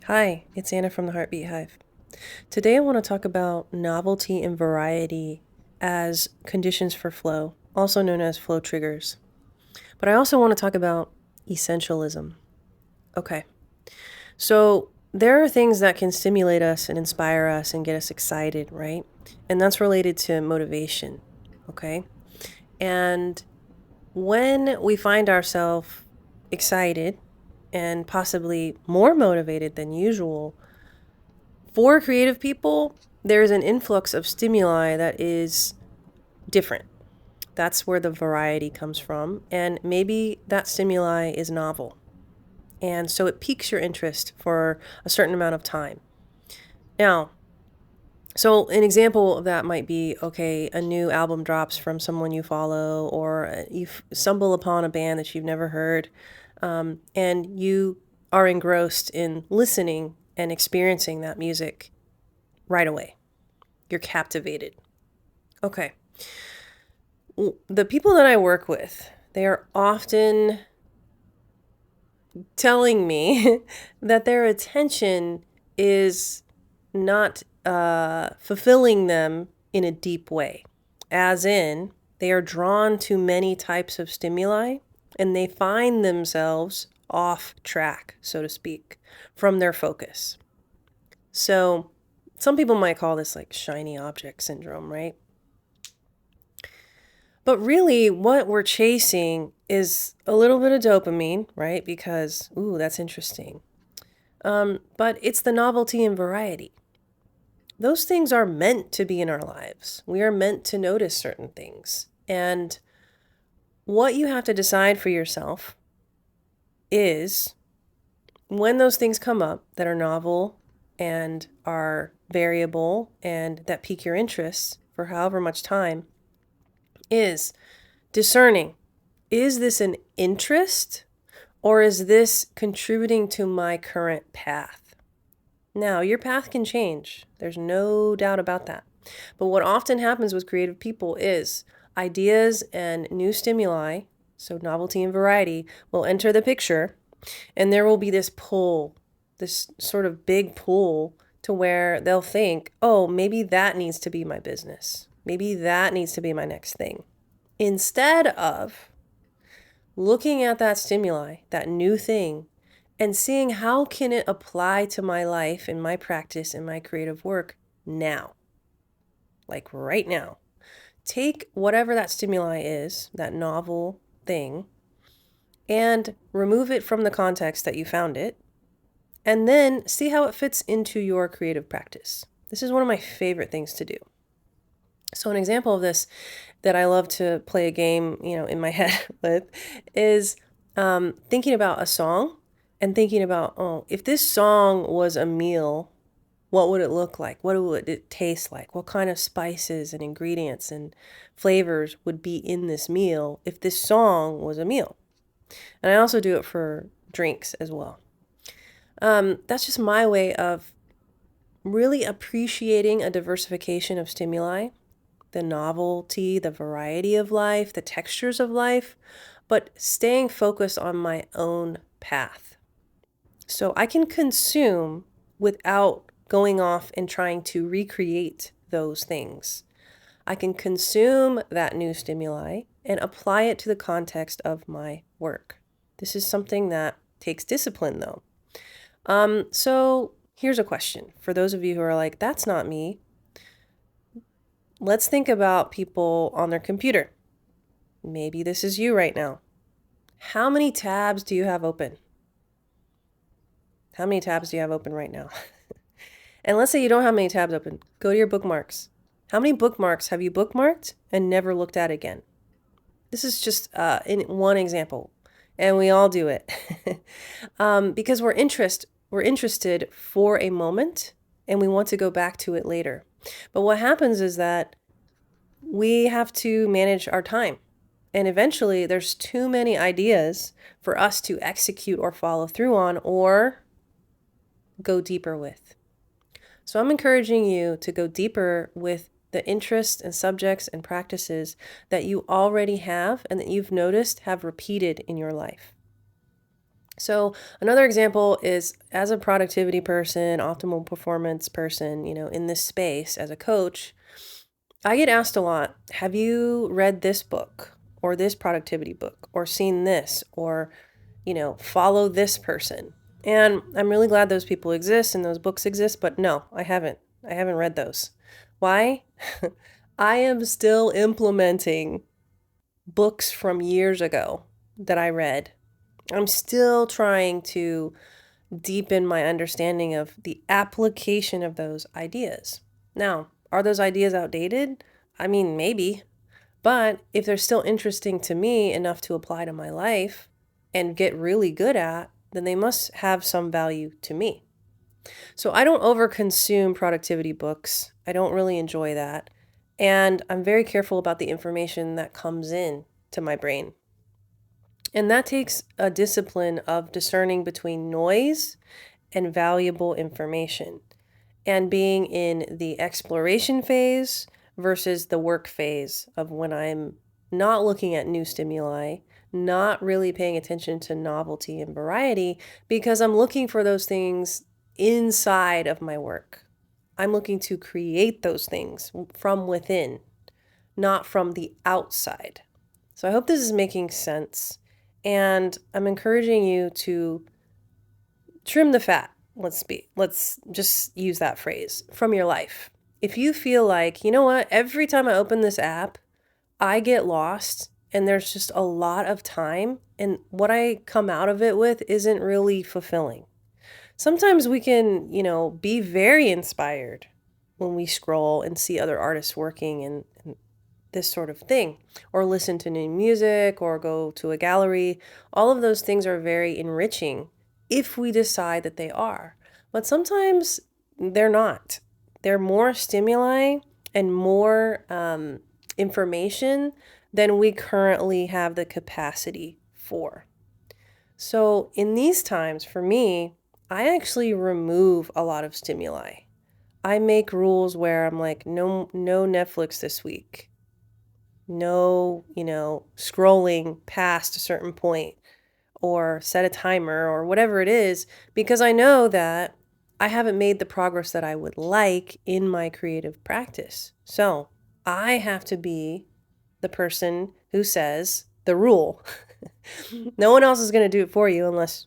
Hi, it's Anna from the Heartbeat Hive. Today I want to talk about novelty and variety as conditions for flow, also known as flow triggers. But I also want to talk about essentialism. Okay, so there are things that can stimulate us and inspire us and get us excited, right? And that's related to motivation, okay? And when we find ourselves excited and possibly more motivated than usual, for creative people, there's an influx of stimuli that is different. That's where the variety comes from. And maybe that stimuli is novel. And so it piques your interest for a certain amount of time. Now, so an example of that might be, okay, a new album drops from someone you follow, or you stumble upon a band that you've never heard, and you are engrossed in listening and experiencing that music right away. You're captivated. Okay. The people that I work with, they are often telling me that their attention is not fulfilling them in a deep way. As in, they are drawn to many types of stimuli and they find themselves off track, so to speak, from their focus. So, some people might call this like shiny object syndrome, right? But really, what we're chasing is a little bit of dopamine, right? Because, ooh, that's interesting. But it's the novelty and variety. Those things are meant to be in our lives. We are meant to notice certain things. And what you have to decide for yourself is when those things come up that are novel and are variable and that pique your interest for however much time, is discerning. Is this an interest or is this contributing to my current path? Now, your path can change. There's no doubt about that. But what often happens with creative people is ideas and new stimuli, so novelty and variety, will enter the picture and there will be this pull, this sort of big pull to where they'll think, oh, maybe that needs to be my business. Maybe that needs to be my next thing. Instead of looking at that stimuli, that new thing, and seeing how can it apply to my life and my practice and my creative work now. Like right now. Take whatever that stimuli is, that novel thing, and remove it from the context that you found it, and then see how it fits into your creative practice. This is one of my favorite things to do. So an example of this that I love to play a game, in my head with is thinking about a song and thinking about, oh, if this song was a meal, what would it look like? What would it taste like? What kind of spices and ingredients and flavors would be in this meal if this song was a meal? And I also do it for drinks as well. That's just my way of really appreciating a diversification of stimuli, the novelty, the variety of life, the textures of life, but staying focused on my own path. So I can consume without going off and trying to recreate those things. I can consume that new stimuli and apply it to the context of my work. This is something that takes discipline, though. So here's a question for those of you who are like, that's not me. Let's think about people on their computer. Maybe this is you right now. How many tabs do you have open? How many tabs do you have open right now? And let's say you don't have many tabs open. Go to your bookmarks. How many bookmarks have you bookmarked and never looked at again? This is just in one example, and we all do it because we're interested for a moment, and we want to go back to it later. But what happens is that we have to manage our time. And eventually there's too many ideas for us to execute or follow through on or go deeper with. So I'm encouraging you to go deeper with the interests and subjects and practices that you already have and that you've noticed have repeated in your life. So another example is as a productivity person, optimal performance person, in this space as a coach, I get asked a lot, have you read this book or this productivity book or seen this or, follow this person? And I'm really glad those people exist and those books exist, but no, I haven't. I haven't read those. Why? I am still implementing books from years ago that I read. I'm still trying to deepen my understanding of the application of those ideas. Now, are those ideas outdated? I mean, maybe. But if they're still interesting to me enough to apply to my life and get really good at, then they must have some value to me. So I don't overconsume productivity books. I don't really enjoy that. And I'm very careful about the information that comes in to my brain. And that takes a discipline of discerning between noise and valuable information and being in the exploration phase versus the work phase of when I'm not looking at new stimuli, not really paying attention to novelty and variety because I'm looking for those things inside of my work. I'm looking to create those things from within, not from the outside. So I hope this is making sense. And I'm encouraging you to trim the fat. Let's just use that phrase from your life. If you feel like, you know what, every time I open this app, I get lost and there's just a lot of time and what I come out of it with isn't really fulfilling. Sometimes we can, be very inspired when we scroll and see other artists working and this sort of thing, or listen to new music, or go to a gallery. All of those things are very enriching if we decide that they are. But sometimes they're not. They're more stimuli and more information than we currently have the capacity for. So in these times, for me, I actually remove a lot of stimuli. I make rules where I'm like, no Netflix this week. No, scrolling past a certain point or set a timer or whatever it is, because I know that I haven't made the progress that I would like in my creative practice. So I have to be the person who says the rule. No one else is going to do it for you unless,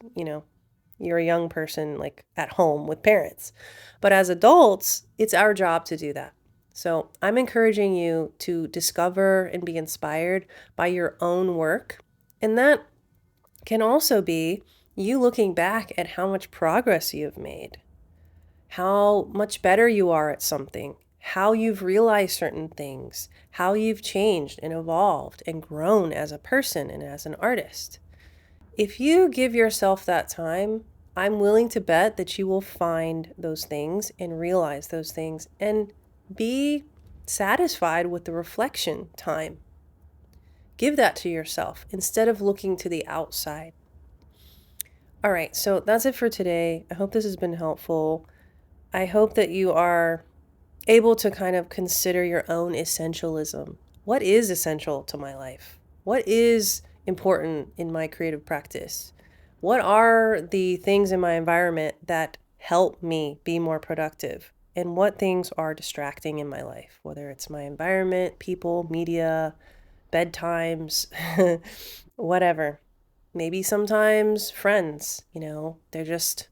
you're a young person like at home with parents. But as adults, it's our job to do that. So I'm encouraging you to discover and be inspired by your own work. And that can also be you looking back at how much progress you have made, how much better you are at something, how you've realized certain things, how you've changed and evolved and grown as a person and as an artist. If you give yourself that time, I'm willing to bet that you will find those things and realize those things and be satisfied with the reflection time. Give that to yourself instead of looking to the outside. All right, so that's it for today. I hope this has been helpful. I hope that you are able to kind of consider your own essentialism. What is essential to my life? What is important in my creative practice? What are the things in my environment that help me be more productive? And what things are distracting in my life, whether it's my environment, people, media, bedtimes, whatever. Maybe sometimes friends, they're just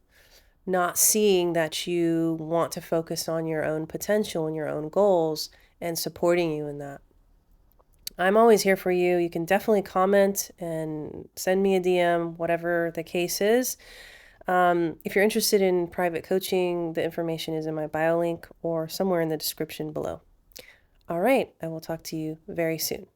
not seeing that you want to focus on your own potential and your own goals and supporting you in that. I'm always here for you. You can definitely comment and send me a DM, whatever the case is. If you're interested in private coaching, the information is in my bio link or somewhere in the description below. All right, I will talk to you very soon.